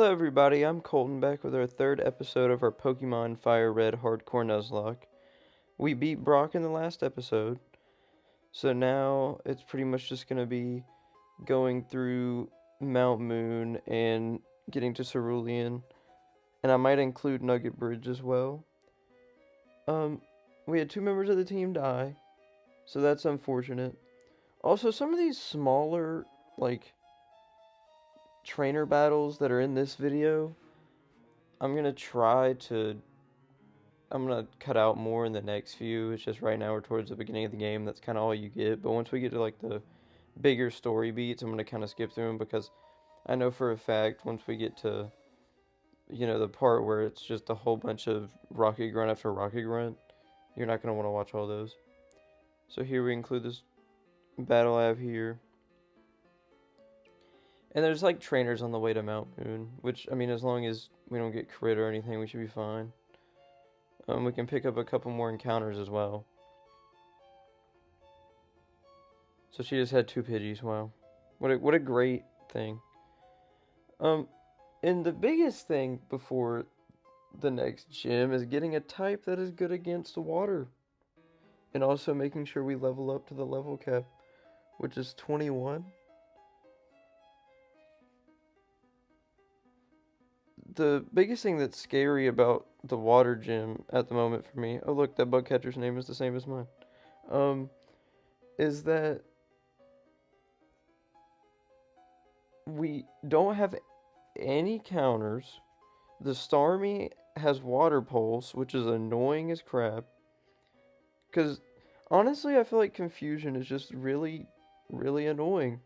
Hello everybody, I'm Colton back with our third episode of our Pokemon Fire Red Hardcore Nuzlocke. We beat Brock in the last episode, so now it's pretty much just going to be going through Mt.Moon and getting to Cerulean, and I might include Nugget Bridge as well. Um, we had two members of the team die, so that's unfortunate. Also, some of these smaller, trainer battles that are in this video, I'm gonna try to I'm gonna cut out more in the next few. It's just right now we're towards the beginning of the game. That's kind of all you get. But once we get to like the bigger story beats, I'm gonna kind of skip through them because I know for a fact once we get to the part where it's just a whole bunch of Rocky Grunt after Rocky Grunt, you're not gonna want to watch all those. So here we include this battle I have here. And there's like trainers on the way to Mt.Moon, which I mean, as long as we don't get crit or anything, we should be fine. We can pick up a couple more encounters as well. So she just had two Pidgeys. Wow, what a great thing. And the biggest thing before the next gym is getting a type that is good against water, and also making sure we level up to the level cap, which is 21. The biggest thing that's scary about the water gym at the moment for me, oh look, that bug catcher's name is the same as mine, is that we don't have any counters. The Starmie has water pulse, which is annoying as crap. Because honestly, I feel like confusion is just really, really annoying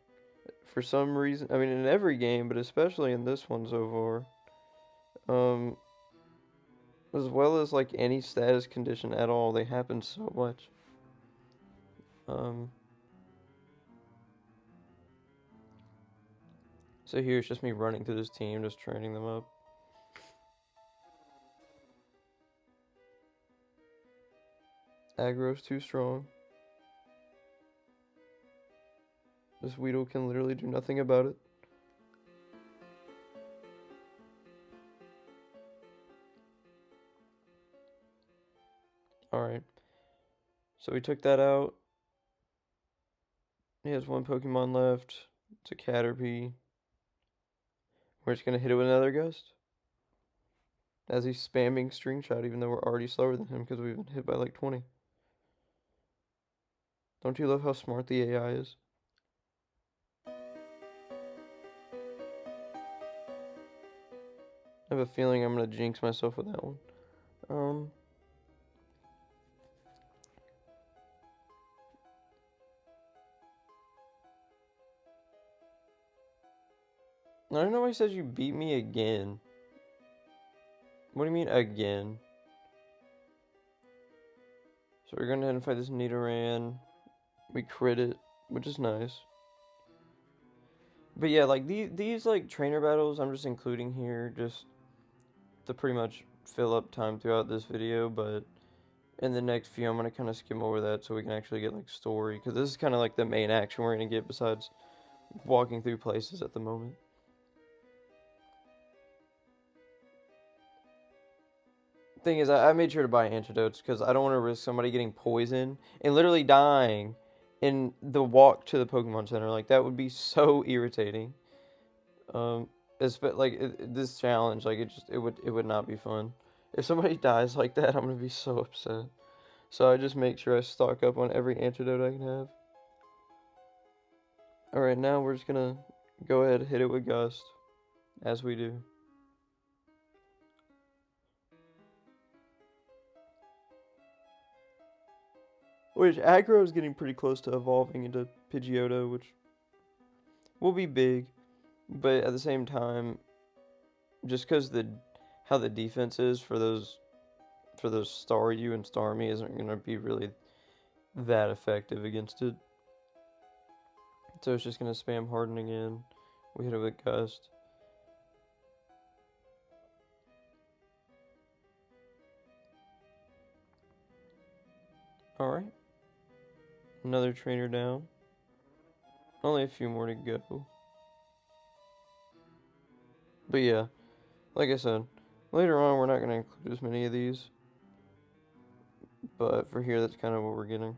for some reason. I mean, in every game, but especially in this one so far. As well as like any status condition at all, they happen so much. So here it's just me running through this team, just training them up. Aggro's too strong. This Weedle can literally do nothing about it. Alright. So we took that out. He has one Pokemon left. It's a Caterpie. We're just going to hit it with another Gust. As he's spamming String Shot, even though we're already slower than him because we've been hit by like 20. Don't you love how smart the AI is? I have a feeling I'm going to jinx myself with that one. I don't know why he says you beat me again. What do you mean again? So we're going to fight this Nidoran. We crit it, which is nice. But yeah, like these like trainer battles I'm just including here just to pretty much fill up time throughout this video, but in the next few I'm going to kind of skim over that so we can actually get like story, because this is kind of like the main action we're going to get besides walking through places at the moment. Thing is, I made sure to buy antidotes because I don't want to risk somebody getting poisoned and literally dying in the walk to the Pokemon Center. Like, that would be so irritating. This challenge, like, it would not be fun. If somebody dies like that, I'm gonna be so upset. So I just make sure I stock up on every antidote I can have. Alright, now we're just gonna go ahead and hit it with Gust, as we do. Which, Aggro is getting pretty close to evolving into Pidgeotto, which will be big. But at the same time, just because how the defense is for those Staryu and Starmie isn't going to be really that effective against it. So it's just going to spam Harden again. We hit it with Gust. Alright. Another trainer down. Only a few more to go. But yeah, like I said, later on we're not going to include as many of these, but for here that's kind of what we're getting.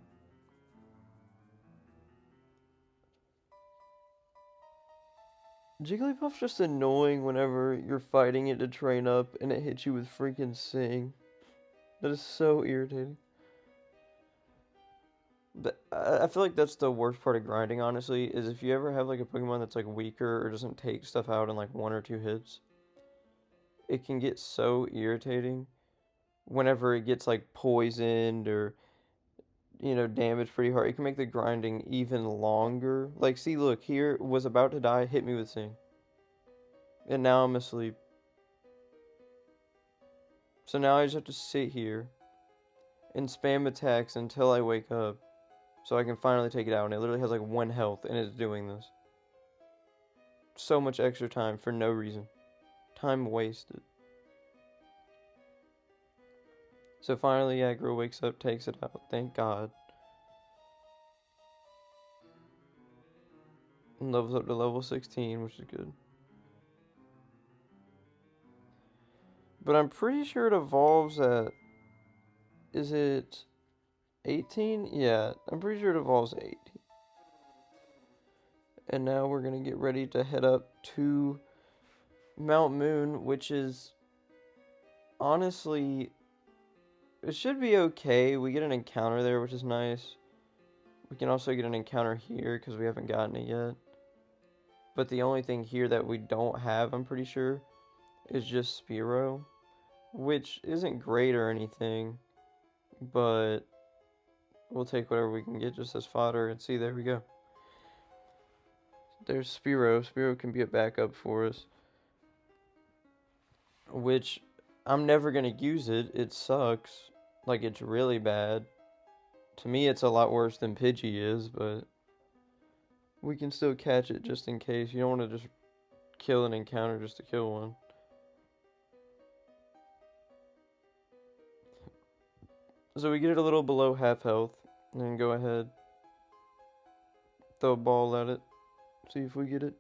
Jigglypuff's just annoying whenever you're fighting it to train up and it hits you with freaking Sing. That is so irritating. But I feel like that's the worst part of grinding, honestly, is if you ever have like a Pokemon that's like weaker or doesn't take stuff out in like 1 or 2 hits, it can get so irritating whenever it gets like poisoned or, damaged pretty hard. It can make the grinding even longer. Like, see, look, here was about to die, hit me with Sing. And now I'm asleep. So now I just have to sit here and spam attacks until I wake up so I can finally take it out. And it literally has like 1 health and it's doing this. So much extra time for no reason. Time wasted. So finally, Aggro wakes up, takes it out. Thank God. And levels up to level 16, which is good. But I'm pretty sure it evolves at... Is it 18? Yeah, I'm pretty sure it evolves at 18. And now we're going to get ready to head up to Mt.Moon, which is... Honestly... It should be okay. We get an encounter there, which is nice. We can also get an encounter here, because we haven't gotten it yet. But the only thing here that we don't have, I'm pretty sure, is just Spearow. Which isn't great or anything, but we'll take whatever we can get just as fodder. And see, there we go. There's Spearow. Spearow can be a backup for us. Which, I'm never going to use it. It sucks. Like, it's really bad. To me, it's a lot worse than Pidgey is, but we can still catch it just in case. You don't want to just kill an encounter just to kill one. So we get it a little below half health, and then go ahead, throw a ball at it, see if we get it.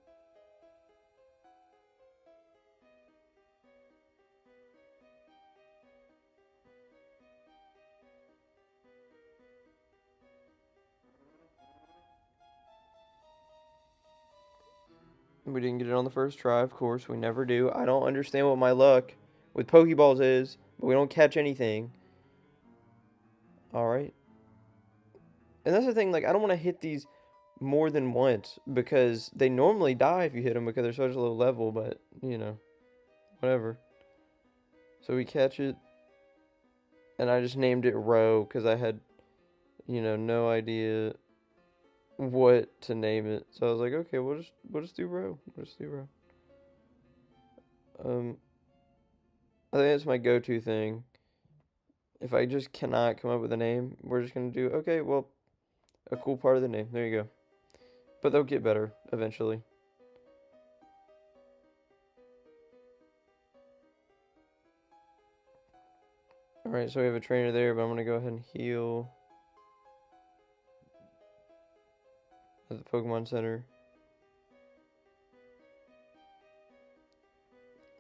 We didn't get it on the first try, of course, we never do. I don't understand what my luck with Pokeballs is, but we don't catch anything. Alright. And that's the thing, like, I don't want to hit these more than once, because they normally die if you hit them because they're such a low level, but, whatever. So we catch it, and I just named it Row, because I had, no idea what to name it. So I was like, okay, we'll just do Row. I think that's my go-to thing. If I just cannot come up with a name, we're just gonna do, okay, well, a cool part of the name. There you go. But they'll get better eventually. Alright, so we have a trainer there, but I'm gonna go ahead and heal at the Pokemon Center.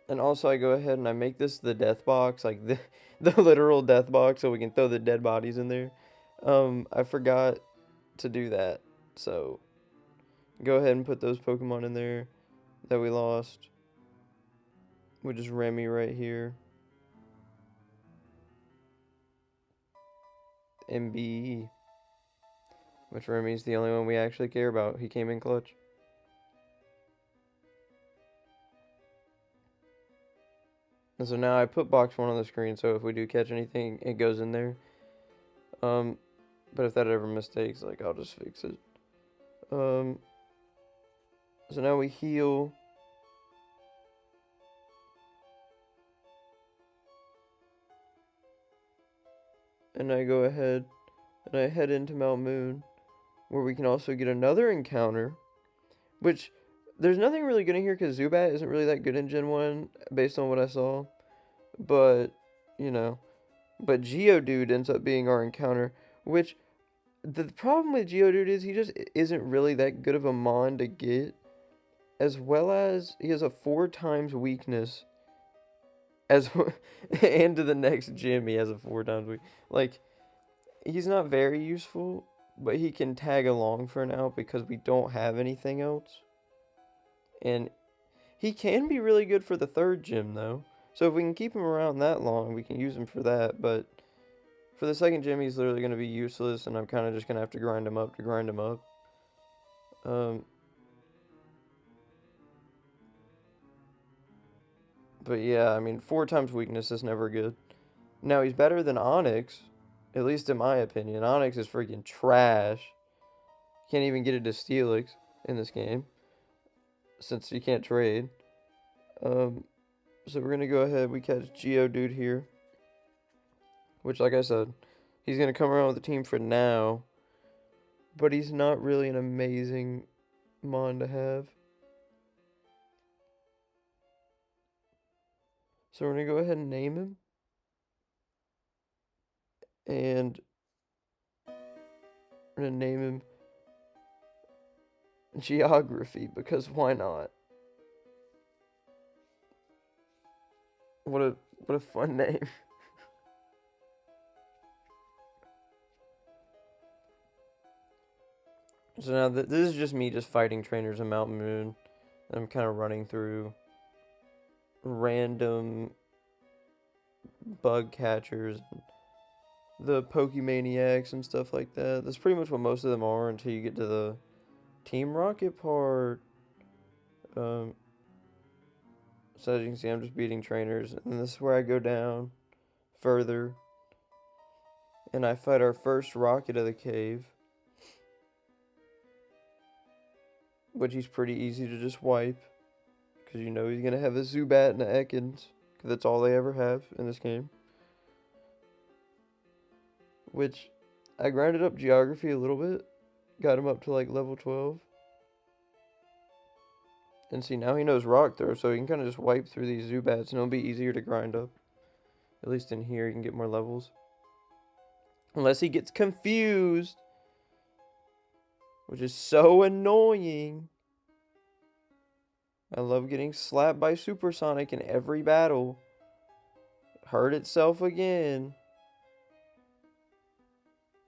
And also I go ahead and I make this the death box, like the literal death box, so we can throw the dead bodies in there. I forgot to do that, so go ahead and put those Pokemon in there that we lost. Which is Remy right here. MBE. Which Remy's the only one we actually care about. He came in clutch. And so now I put box 1 on the screen, so if we do catch anything, it goes in there. But if that ever mistakes, like, I'll just fix it. So now we heal. And I go ahead and I head into Mt.Moon, where we can also get another encounter, which there's nothing really good in here because Zubat isn't really that good in Gen 1 based on what I saw. But, but Geodude ends up being our encounter, which the problem with Geodude is he just isn't really that good of a Mon to get, as well as he has a 4 times weakness as and to the next gym he has a 4 times week. Like, he's not very useful, but he can tag along for now because we don't have anything else. And he can be really good for the 3rd gym though. So if we can keep him around that long, we can use him for that. But for the 2nd gym, he's literally going to be useless, and I'm kind of just going to have to grind him up to grind him up. But yeah, I mean, 4 times weakness is never good. Now, he's better than Onyx, at least in my opinion. Onyx is freaking trash. Can't even get it to Steelix in this game, since you can't trade. So we're going to go ahead, we catch Geodude here. Which, like I said, he's going to come around with the team for now. But he's not really an amazing Mon to have. So we're going to go ahead and name him. And we're going to name him Geography, because why not? What a fun name. So now this is just me just fighting trainers in Mt.Moon. I'm kind of running through random bug catchers, the Pokemaniacs and stuff like that. That's pretty much what most of them are until you get to the Team Rocket part. So as you can see, I'm just beating trainers, and this is where I go down further, and I fight our first Rocket of the cave, which he's pretty easy to just wipe, because you know he's going to have a Zubat and a Ekans, because that's all they ever have in this game. Which, I grinded up Geography a little bit, got him up to like level 12. And see, now he knows Rock Throw, so he can kind of just wipe through these Zubats, and it'll be easier to grind up. At least in here, you can get more levels. Unless he gets confused, which is so annoying. I love getting slapped by Supersonic in every battle. Hurt itself again.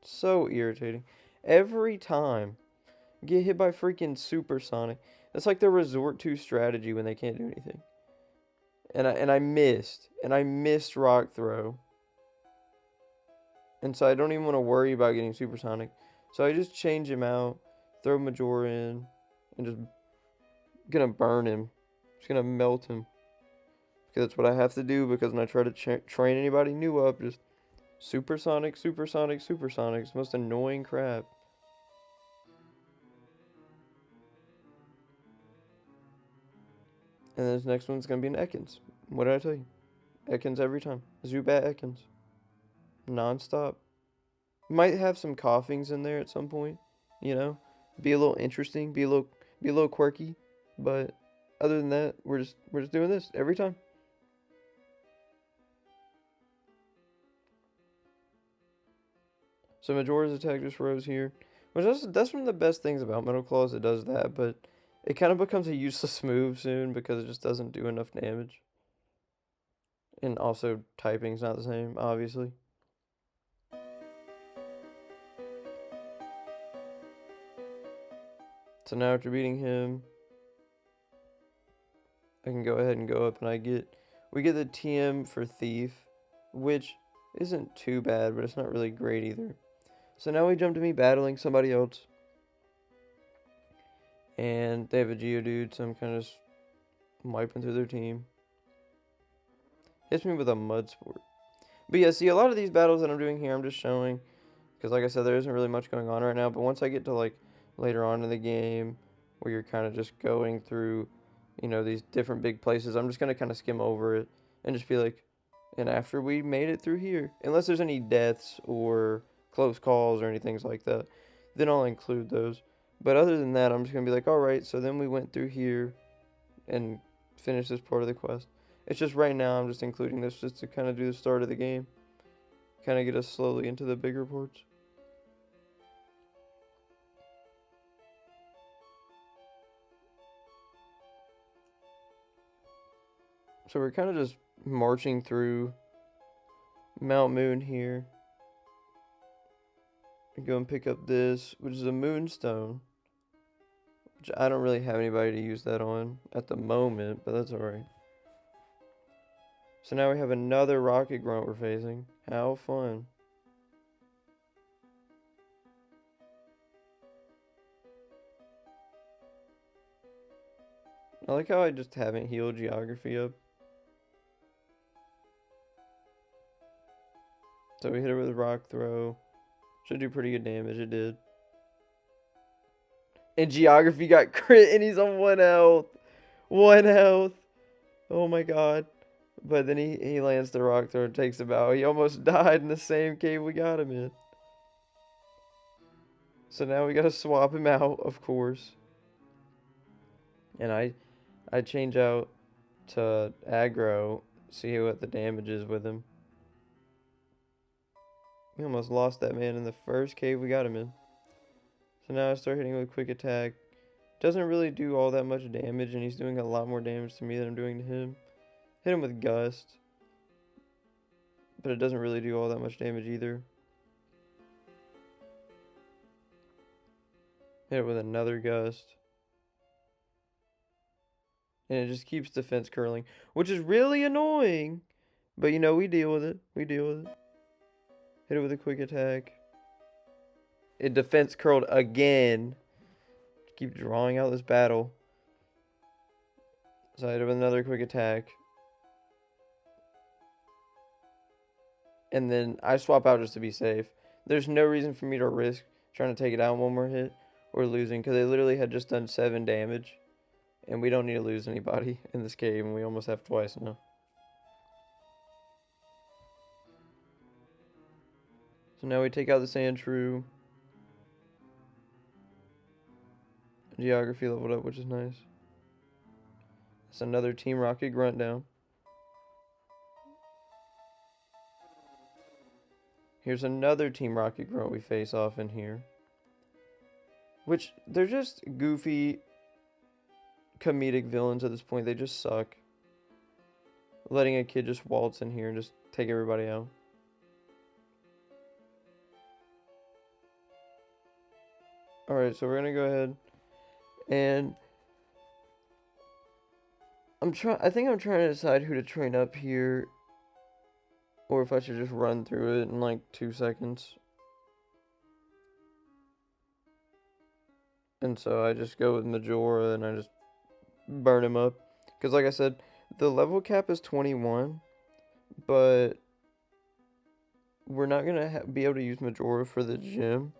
So irritating. Every time. Get hit by freaking Supersonic. That's like their resort to strategy when they can't do anything. And I missed Rock Throw. And so I don't even want to worry about getting Supersonic. So I just change him out, throw Majora in, and just gonna burn him. Just gonna melt him. Because that's what I have to do, because when I try to train anybody new up, just Supersonic, Supersonic, Supersonic. It's the most annoying crap. And this next one's going to be an Ekans. What did I tell you? Ekans every time. Zubat Ekans. Non-stop. Might have some coughings in there at some point. You know? Be a little interesting. Be a little quirky. But other than that, we're just doing this every time. So Majora's attack just rose here. Which that's one of the best things about Metal Claws. It does that, but it kind of becomes a useless move soon because it just doesn't do enough damage. And also, typing's not the same, obviously. So now after beating him, I can go ahead and go up, and we get the TM for Thief, which isn't too bad, but it's not really great either. So now we jump to me battling somebody else. And they have a Geodude, so I'm kind of just wiping through their team. Hits me with a Mud Sport. But yeah, see, a lot of these battles that I'm doing here, I'm just showing. Because like I said, there isn't really much going on right now. But once I get to like later on in the game, where you're kind of just going through, you know, these different big places, I'm just going to kind of skim over it. And just be like, and after we made it through here, unless there's any deaths or close calls or anything like that, then I'll include those. But other than that, I'm just going to be like, alright, so then we went through here and finished this part of the quest. It's just right now I'm just including this just to kind of do the start of the game. Kind of get us slowly into the bigger parts. So we're kind of just marching through Mt.Moon here. Go and pick up this, which is a moonstone. Which I don't really have anybody to use that on at the moment, but that's alright. So now we have another rocket grunt we're facing. How fun. I like how I just haven't healed geography up. So we hit it with a rock throw. Should do pretty good damage. It did. And geography got crit and he's on 1 health. 1 health. Oh my god. But then he lands the rock throw and takes him out. He almost died in the same cave we got him in. So now we gotta swap him out, of course. And I change out to aggro, see what the damage is with him. We almost lost that man in the first cave we got him in. So now I start hitting with quick attack. Doesn't really do all that much damage, and he's doing a lot more damage to me than I'm doing to him. Hit him with gust. But it doesn't really do all that much damage either. Hit it with another gust. And it just keeps defense curling, which is really annoying. But you know, we deal with it. We deal with it. Hit it with a quick attack. It defense curled again. Keep drawing out this battle. So I hit it with another quick attack. And then I swap out just to be safe. There's no reason for me to risk trying to take it out in one more hit or losing, because they literally had just done 7 damage. And we don't need to lose anybody in this game, and we almost have twice now. So now we take out the sand shrew. Geography leveled up, which is nice. That's another Team Rocket grunt down. Here's another Team Rocket grunt we face off in here. Which, they're just goofy, comedic villains at this point. They just suck. Letting a kid just waltz in here and just take everybody out. Alright, so we're gonna go ahead and I think I'm trying to decide who to train up here, or if I should just run through it in like 2 seconds. And so I just go with Majora and I just burn him up. Because like I said, the level cap is 21, but we're not going to be able to use Majora for the gym.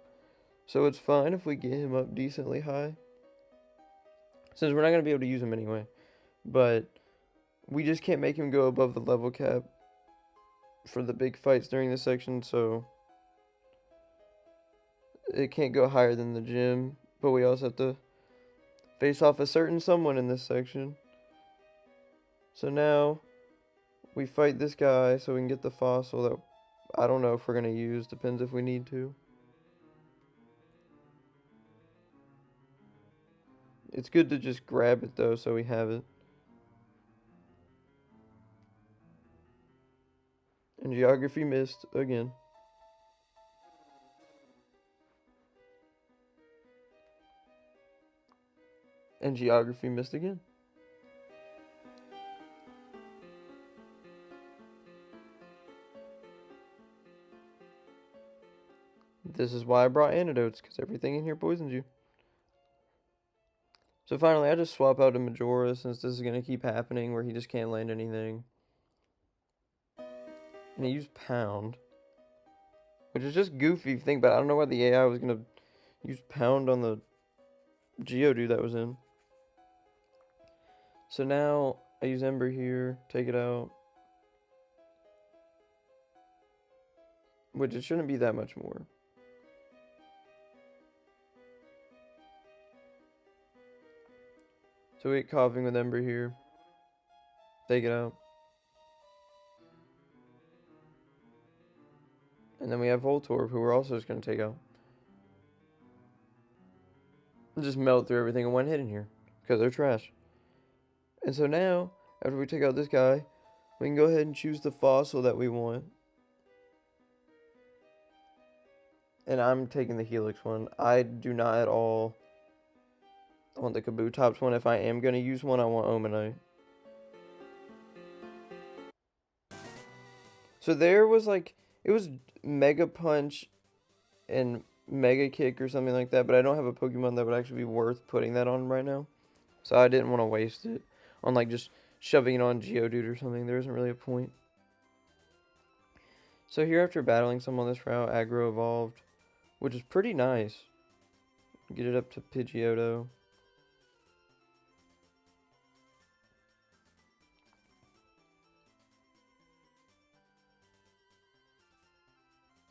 So it's fine if we get him up decently high, since we're not going to be able to use him anyway. But we just can't make him go above the level cap for the big fights during this section, so it can't go higher than the gym. But we also have to face off a certain someone in this section. So now we fight this guy so we can get the fossil that I don't know if we're going to use. Depends if we need to. It's good to just grab it though, so we have it. And geography missed again. And geography missed again. This is why I brought antidotes, because everything in here poisons you. So finally, I just swap out to Majora, since this is going to keep happening where he just can't land anything. And he used Pound, which is just goofy if you think about it. I don't know why the AI was going to use Pound on the Geodude that was in. So now I use Ember here, take it out. Which it shouldn't be that much more. So we get coughing with Ember here. Take it out. And then we have Voltorb, who we're also just going to take out. And just melt through everything in one hit in here, because they're trash. And so now, after we take out this guy, We can go ahead and choose the fossil that we want. And I'm taking the Helix one. I do not at all want the Kabutops one. If I am going to use one, I want Omanite. So there was like, it was Mega Punch and Mega Kick or something like that, but I don't have a Pokemon that would actually be worth putting that on right now. So I didn't want to waste it on like just shoving it on Geodude or something. There isn't really a point. So here after battling some on this route, Aggro evolved, which is pretty nice. Get it up to Pidgeotto.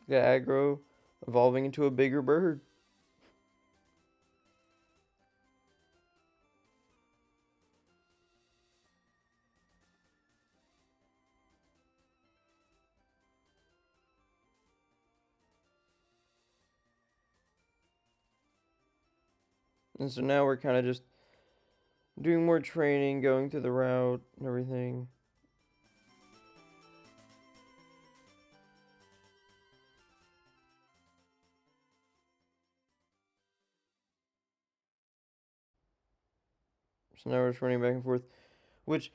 Got Aggro evolving into a bigger bird. And so now we're kind of just doing more training, going through the route and everything. So now we're just running back and forth, which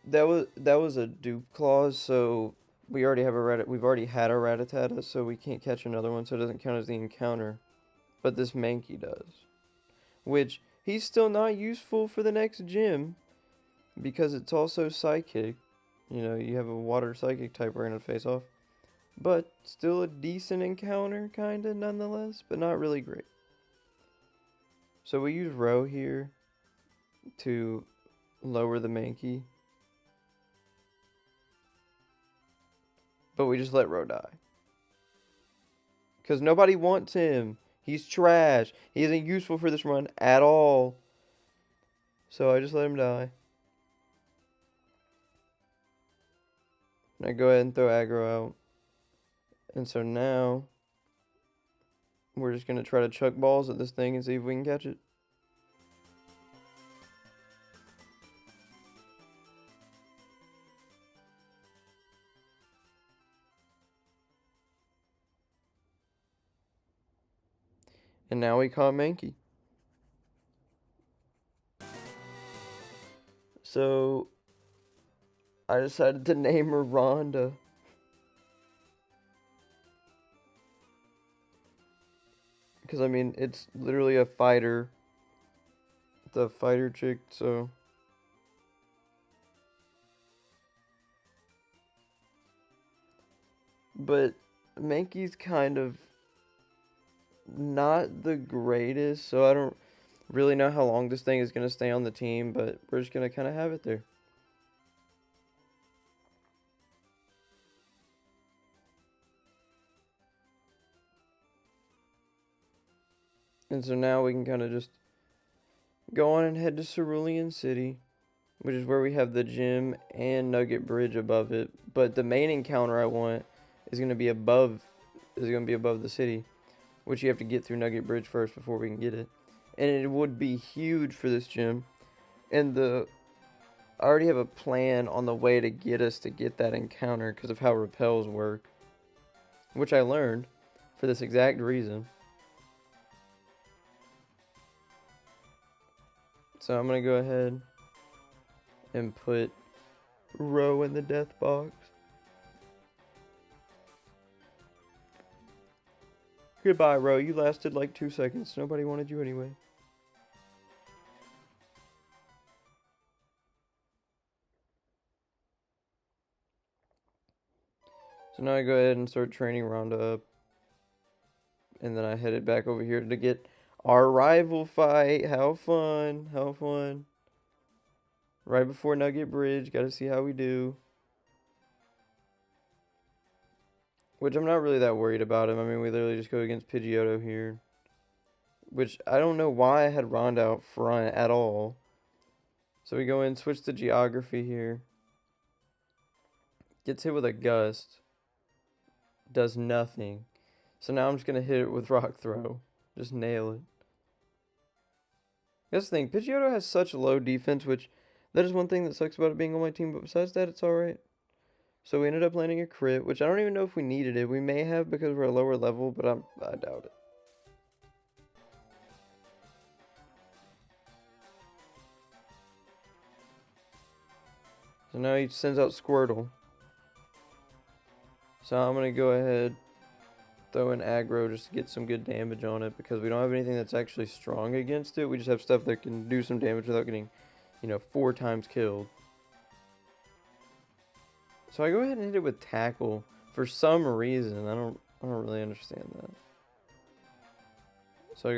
that was a dupe clause, so we've already had a Rattata, so we can't catch another one, so it doesn't count as the encounter. But this Mankey does, which he's still not useful for the next gym because it's also psychic. You know, you have a water psychic type we're gonna face off, but still a decent encounter, kinda nonetheless, but not really great. So we use Row here to lower the Mankey. But we just let Row die. Because nobody wants him. He's trash. He isn't useful for this run at all. So I just let him die. And I go ahead and throw Aggro out. And so now we're just going to try to chuck balls at this thing and see if we can catch it. And now we caught Mankey. So I decided to name her Rhonda. Because, I mean, it's literally a fighter. The fighter chick, so... But Mankey's kind of not the greatest, so I don't really know how long this thing is going to stay on the team, but we're just going to kind of have it there. And so now we can kind of just go on and head to Cerulean City, which is where we have the gym and Nugget Bridge above it. But the main encounter I want is going to be above the city, which you have to get through Nugget Bridge first before we can get it. And it would be huge for this gym. And I already have a plan on the way to get us to get that encounter because of how repels work, which I learned for this exact reason. So I'm going to go ahead and put Row in the death box. Goodbye, Row. You lasted like 2 seconds. Nobody wanted you anyway. So now I go ahead and start training Rhonda up. And then I headed back over here to get our rival fight. How fun. How fun. Right before Nugget Bridge. Gotta see how we do. Which I'm not really that worried about him. I mean, we literally just go against Pidgeotto here. Which I don't know why I had Rhonda out front at all. So we go in, switch the geography here. Gets hit with a gust. Does nothing. So now I'm just going to hit it with Rock Throw. Just nail it. That's the thing. Pidgeotto has such low defense, which that is one thing that sucks about it being on my team. But besides that, it's alright. So we ended up landing a crit, which I don't even know if we needed it. We may have because we're a lower level, but I doubt it. So now he sends out Squirtle. So I'm going to go ahead, throw in aggro just to get some good damage on it, because we don't have anything that's actually strong against it. We just have stuff that can do some damage without getting, 4 times killed. So I go ahead and hit it with Tackle for some reason. I don't really understand that. So I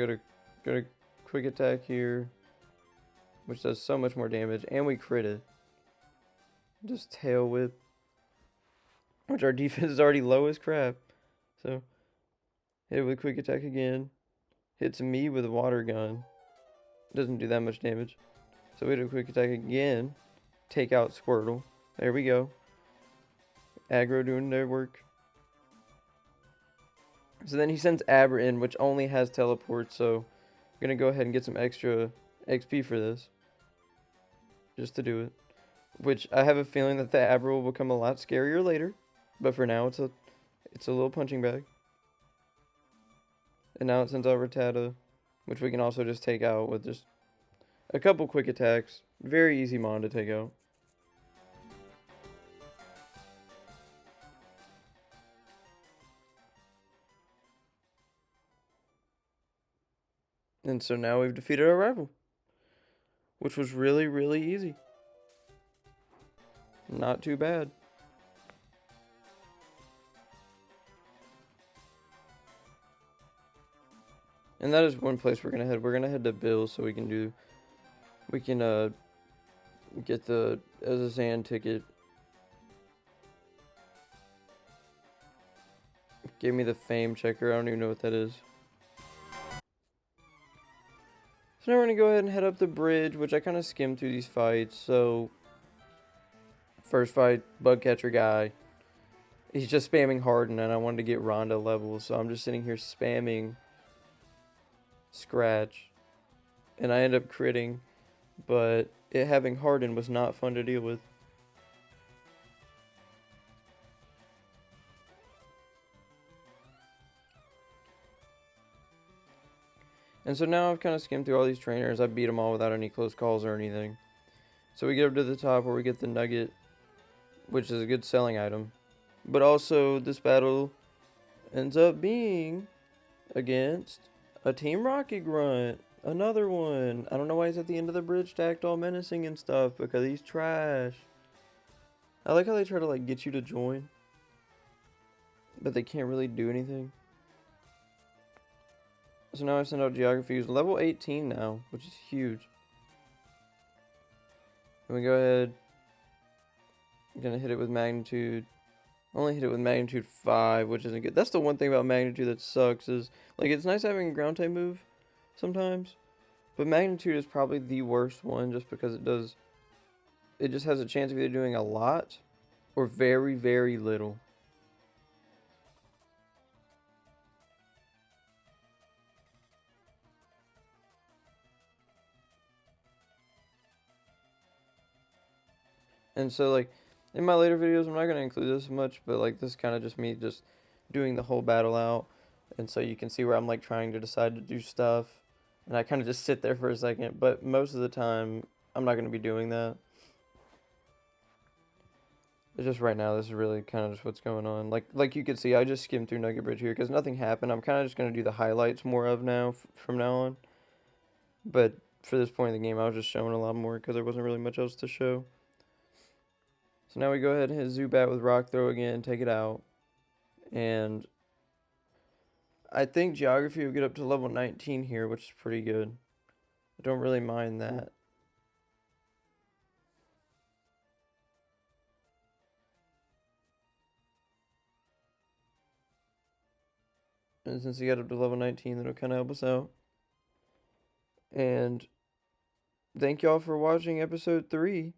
got a quick attack here, which does so much more damage, and we critted. Just Tail Whip, which our defense is already low as crap. So hit it with quick attack again. Hits me with a water gun. Doesn't do that much damage. So we hit a quick attack again. Take out Squirtle. There we go. Aggro doing their work. So then he sends Aber in, which only has teleport. So I'm going to go ahead and get some extra XP for this. Just to do it. Which I have a feeling that the Aber will become a lot scarier later. But for now, it's a little punching bag. And now it sends out Rattata, which we can also just take out with just a couple quick attacks. Very easy mon to take out. And so now we've defeated our rival, which was really, really easy. Not too bad. And that is one place we're gonna head. We're gonna head to Bill so we can get the Azazan ticket. Give me the fame checker. I don't even know what that is. So now we're gonna go ahead and head up the bridge, which I kind of skimmed through these fights. So first fight, bug catcher guy. He's just spamming Harden, and I wanted to get Rhonda level, so I'm just sitting here spamming Scratch, and I end up critting, but it having Harden was not fun to deal with. And so now I've kind of skimmed through all these trainers. I beat them all without any close calls or anything. So we get up to the top where we get the Nugget, which is a good selling item. But also, this battle ends up being against a Team Rocket Grunt. Another one. I don't know why he's at the end of the bridge stacked all menacing and stuff, because he's trash. I like how they try to get you to join, but they can't really do anything. So now I send out Geography. He's level 18 now, which is huge. And we go ahead. I'm gonna hit it with Magnitude. Only hit it with Magnitude 5, which isn't good. That's the one thing about Magnitude that sucks is, it's nice having a ground type move sometimes, but Magnitude is probably the worst one just because it just has a chance of either doing a lot or very, very little. And so, in my later videos, I'm not going to include this much, but, this kind of just me just doing the whole battle out. And so you can see where I'm, trying to decide to do stuff. And I kind of just sit there for a second. But most of the time, I'm not going to be doing that. It's just right now, this is really kind of just what's going on. Like you can see, I just skimmed through Nugget Bridge here because nothing happened. I'm kind of just going to do the highlights more of now, from now on. But for this point in the game, I was just showing a lot more because there wasn't really much else to show. So now we go ahead and hit Zubat with Rock Throw again, take it out. And I think Geography will get up to level 19 here, which is pretty good. I don't really mind that. And since he got up to level 19, that'll kind of help us out. And thank y'all for watching episode 3.